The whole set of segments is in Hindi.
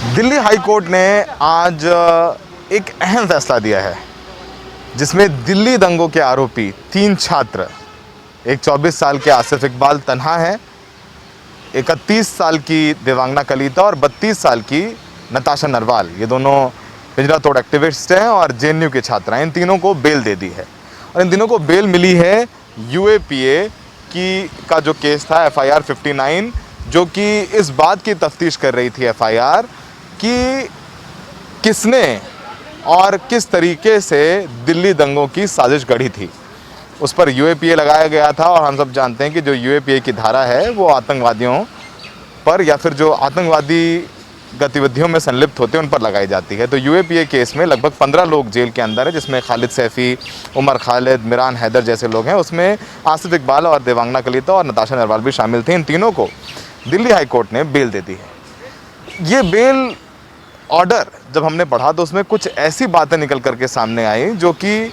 दिल्ली हाई कोर्ट ने आज एक अहम फैसला दिया है जिसमें दिल्ली दंगों के आरोपी 3 छात्र, एक 24 साल के आसिफ इकबाल तन्हा है, 31 साल की देवांगना कलीता और 32 साल की नताशा नरवाल, ये दोनों पिंजरा तोड़ एक्टिविस्ट हैं और जेएनयू के छात्र हैं। इन तीनों को बेल दे दी है और इन तीनों को बेल मिली है यूएपीए का जो केस था FIR 59, जो कि इस बात की तफ्तीश कर रही थी FIR कि किसने और किस तरीके से दिल्ली दंगों की साजिश गढ़ी थी। उस पर यूएपीए लगाया गया था और हम सब जानते हैं कि जो यूएपीए की धारा है वो आतंकवादियों पर या फिर जो आतंकवादी गतिविधियों में संलिप्त होते हैं उन पर लगाई जाती है। तो यूएपीए केस में लगभग 15 लोग जेल के अंदर है, जिसमें खालिद सैफ़ी, उमर खालिद, मिरान हैदर जैसे लोग हैं। उसमें आसिफ इकबाल और देवांगना कलीता और नताशा नरवाल भी शामिल थे। इन तीनों को दिल्ली हाई कोर्ट ने बेल दे दी है। ये बेल ऑर्डर जब हमने पढ़ा तो उसमें कुछ ऐसी बातें निकल करके सामने आई जो कि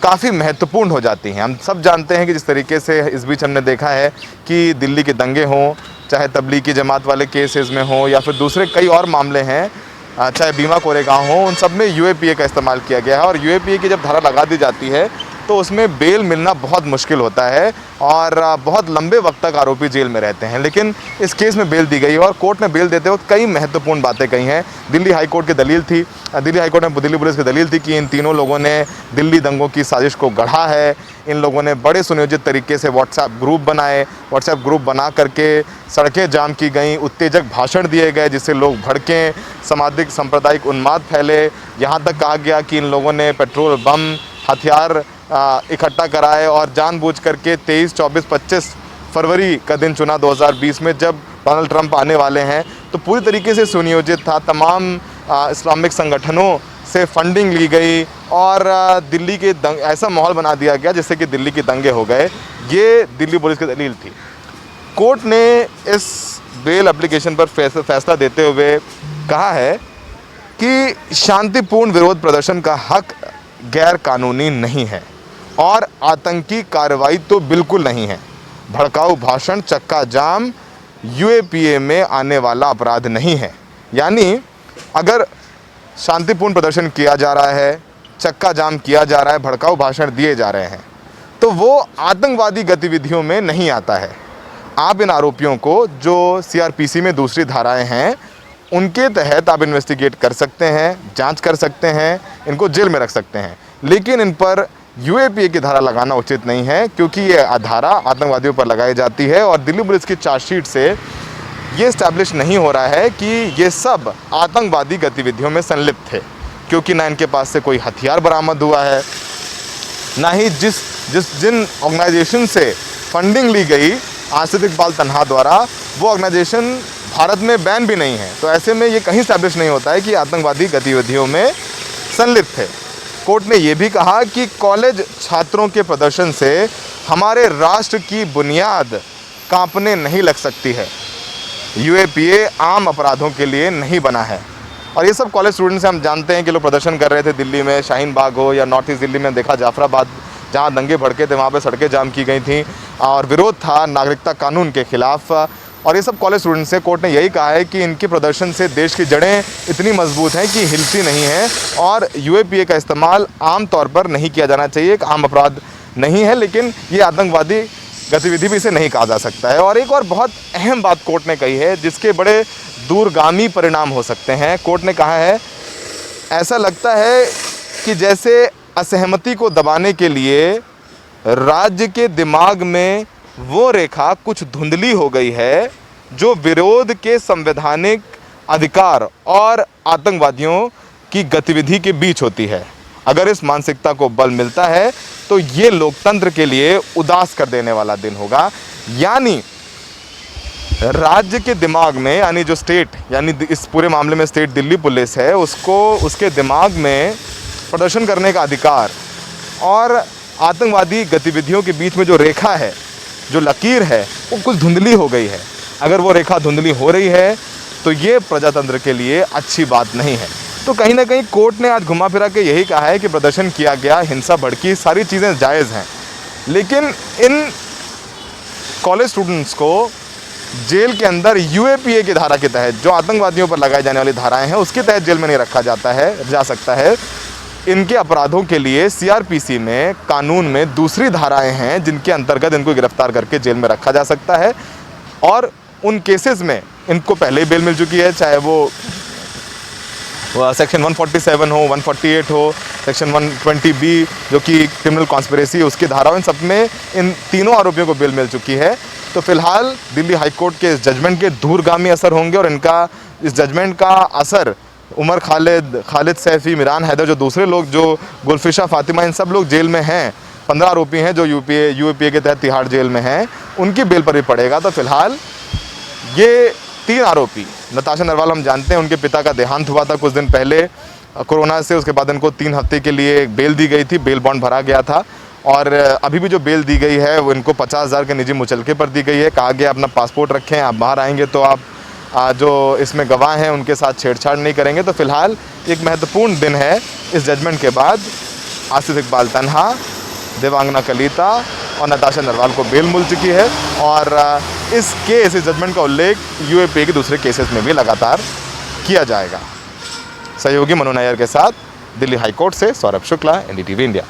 काफ़ी महत्वपूर्ण हो जाती हैं। हम सब जानते हैं कि जिस तरीके से इस बीच हमने देखा है कि दिल्ली के दंगे हों, चाहे तबलीगी जमात वाले केसेस में हों या फिर दूसरे कई और मामले हैं, चाहे भीमा कोरेगांव हो, उन सब में यूएपीए का इस्तेमाल किया गया है। और यूएपीए की जब धारा लगा दी जाती है तो उसमें बेल मिलना बहुत मुश्किल होता है और बहुत लंबे वक्त तक आरोपी जेल में रहते हैं। लेकिन इस केस में बेल दी गई और कोर्ट ने बेल देते वक्त कई महत्वपूर्ण बातें कही हैं। दिल्ली हाई कोर्ट की दलील थी, दिल्ली हाई कोर्ट में दिल्ली पुलिस की दलील थी कि इन तीनों लोगों ने दिल्ली दंगों की साजिश को गढ़ा है। इन लोगों ने बड़े सुनियोजित तरीके से व्हाट्सएप ग्रुप बनाए, व्हाट्सएप ग्रुप बना करके सड़कें जाम की गई, उत्तेजक भाषण दिए गए जिससे लोग भड़कें, सामाजिक सांप्रदायिक उन्माद फैले। यहाँ तक कहा गया कि इन लोगों ने पेट्रोल बम, हथियार इकट्ठा कराए और जानबूझ करके 23, 24, 25 फरवरी का दिन चुना 2020 में, जब डोनाल्ड ट्रंप आने वाले हैं। तो पूरी तरीके से सुनियोजित था। तमाम इस्लामिक संगठनों से फंडिंग ली गई और दिल्ली के ऐसा माहौल बना दिया गया जिससे कि दिल्ली के दंगे हो गए। ये दिल्ली पुलिस की दलील थी। कोर्ट ने इस बेल एप्लीकेशन पर फैसला देते हुए कहा है कि शांतिपूर्ण विरोध प्रदर्शन का हक गैर कानूनी नहीं है और आतंकी कार्रवाई तो बिल्कुल नहीं है। भड़काऊ भाषण, चक्का जाम यूएपीए में आने वाला अपराध नहीं है। यानी अगर शांतिपूर्ण प्रदर्शन किया जा रहा है, चक्का जाम किया जा रहा है, भड़काऊ भाषण दिए जा रहे हैं, तो वो आतंकवादी गतिविधियों में नहीं आता है। आप इन आरोपियों को, जो सीआरपीसी में दूसरी धाराएं हैं, उनके तहत आप इन्वेस्टिगेट कर सकते हैं, जांच कर सकते हैं, इनको जेल में रख सकते हैं। लेकिन इन पर यूएपीए की धारा लगाना उचित नहीं है, क्योंकि ये धारा आतंकवादियों पर लगाई जाती है और दिल्ली पुलिस की चार्जशीट से ये इस्टेब्लिश नहीं हो रहा है कि ये सब आतंकवादी गतिविधियों में संलिप्त थे, क्योंकि ना इनके पास से कोई हथियार बरामद हुआ है, ना ही जिन ऑर्गेनाइजेशन से फंडिंग ली गई आसिफ इकबाल तन्हा द्वारा, वो ऑर्गेनाइजेशन भारत में बैन भी नहीं है। तो ऐसे में ये कहीं इस्टेब्लिश नहीं होता है कि आतंकवादी गतिविधियों में संलिप्त है। कोर्ट ने यह भी कहा कि कॉलेज छात्रों के प्रदर्शन से हमारे राष्ट्र की बुनियाद कांपने नहीं लग सकती है। यूएपीए आम अपराधों के लिए नहीं बना है। और ये सब कॉलेज स्टूडेंट्स हम जानते हैं कि लोग प्रदर्शन कर रहे थे दिल्ली में, शाहीन बाग हो या नॉर्थ ईस्ट दिल्ली में देखा जाफराबाद, जहाँ दंगे भड़के थे वहाँ पे सड़कें जाम की गई थी और विरोध था नागरिकता कानून के खिलाफ। और ये सब कॉलेज स्टूडेंट्स से कोर्ट ने यही कहा है कि इनके प्रदर्शन से देश की जड़ें इतनी मजबूत हैं कि हिलती नहीं हैं और यूएपीए का इस्तेमाल आम तौर पर नहीं किया जाना चाहिए। एक आम अपराध नहीं है, लेकिन ये आतंकवादी गतिविधि भी इसे नहीं कहा जा सकता है। और एक और बहुत अहम बात कोर्ट ने कही है जिसके बड़े दूरगामी परिणाम हो सकते हैं। कोर्ट ने कहा है, ऐसा लगता है कि जैसे असहमति को दबाने के लिए राज्य के दिमाग में वो रेखा कुछ धुंधली हो गई है जो विरोध के संवैधानिक अधिकार और आतंकवादियों की गतिविधि के बीच होती है। अगर इस मानसिकता को बल मिलता है तो ये लोकतंत्र के लिए उदास कर देने वाला दिन होगा। यानी राज्य के दिमाग में, यानी जो स्टेट, यानी इस पूरे मामले में स्टेट दिल्ली पुलिस है, उसको उसके दिमाग में प्रदर्शन करने का अधिकार और आतंकवादी गतिविधियों के बीच में जो रेखा है, जो लकीर है, वो कुछ धुंधली हो गई है। अगर वो रेखा धुंधली हो रही है तो ये प्रजातंत्र के लिए अच्छी बात नहीं है। तो कहीं ना कहीं कोर्ट ने आज घुमा फिरा के यही कहा है कि प्रदर्शन किया गया, हिंसा भड़की, सारी चीज़ें जायज़ हैं, लेकिन इन कॉलेज स्टूडेंट्स को जेल के अंदर यूएपीए की धारा के तहत जो आतंकवादियों पर लगाई जाने वाली धाराएं हैं उसके तहत जेल में नहीं रखा जा सकता है। इनके अपराधों के लिए सीआरपीसी में कानून में दूसरी धाराएं हैं जिनके अंतर्गत इनको गिरफ्तार करके जेल में रखा जा सकता है। और उन केसेस में इनको पहले ही बेल मिल चुकी है, चाहे वो सेक्शन 147 हो, 148 हो, सेक्शन 120B जो कि क्रिमिनल कॉन्स्पिरेसी उसकी धारा, इन सब में इन तीनों आरोपियों को बेल मिल चुकी है। तो फिलहाल दिल्ली हाई कोर्ट के इस जजमेंट के दूरगामी असर होंगे और इनका इस जजमेंट का असर उमर खालिद सैफ़ी, मिरान हैदर, जो दूसरे लोग जो गुलफिशा फातिमा, इन सब लोग जेल में हैं, 15 आरोपी हैं जो यूएपीए के तहत तिहाड़ जेल में हैं, उनकी बेल पर भी पड़ेगा। तो फिलहाल ये 3 आरोपी, नताशा नरवाल हम जानते हैं, उनके पिता का देहांत हुआ था कुछ दिन पहले कोरोना से, उसके बाद इनको 3 हफ्ते के लिए बेल दी गई थी, बेल बॉन्ड भरा गया था। और अभी भी जो बेल दी गई है वो इनको 50,000 के निजी मुचलके पर दी गई है। कहा गया अपना पासपोर्ट रखें, आप बाहर आएंगे तो आप जो इसमें गवाह हैं उनके साथ छेड़छाड़ नहीं करेंगे। तो फिलहाल एक महत्वपूर्ण दिन है। इस जजमेंट के बाद आसिफ इकबाल तन्हा, देवांगना कलीता और नताशा नरवाल को बेल मिल चुकी है। और इस जजमेंट का उल्लेख यूएपीए के दूसरे केसेस में भी लगातार किया जाएगा। सहयोगी मनु नायर के साथ दिल्ली हाई कोर्ट से सौरभ शुक्ला, NDTV इंडिया।